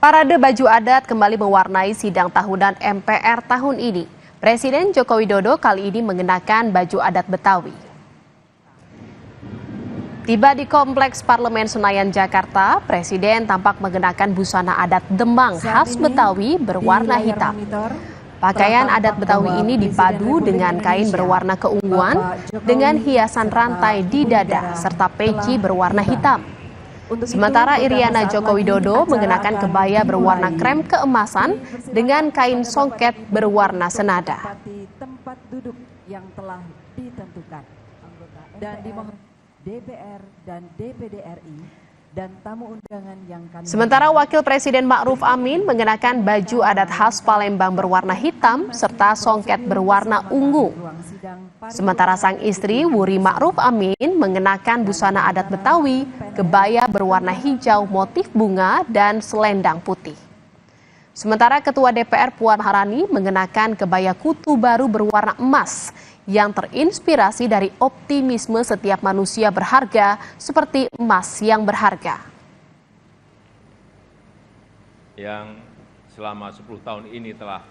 Parade baju adat kembali mewarnai sidang tahunan MPR tahun ini. Presiden Joko Widodo kali ini mengenakan baju adat Betawi. Tiba di Kompleks Parlemen Senayan, Jakarta, Presiden tampak mengenakan busana adat Demang khas Betawi berwarna hitam. Pakaian adat Betawi ini dipadu dengan kain berwarna keunguan dengan hiasan rantai di dada serta peci berwarna hitam. Sementara Iriana Joko Widodo mengenakan kebaya berwarna krem keemasan dengan kain songket berwarna senada. Tempat duduk yang telah ditentukan dan dimohon DPR dan DPD RI dan tamu undangan yang kami. Sementara Wakil Presiden Ma'ruf Amin mengenakan baju adat khas Palembang berwarna hitam serta songket berwarna ungu. Sementara sang istri Wuri Ma'ruf Amin mengenakan busana adat Betawi, kebaya berwarna hijau motif bunga dan selendang putih. Sementara Ketua DPR Puan Maharani mengenakan kebaya kutu baru berwarna emas yang terinspirasi dari optimisme setiap manusia berharga seperti emas yang berharga. Yang selama 10 tahun ini telah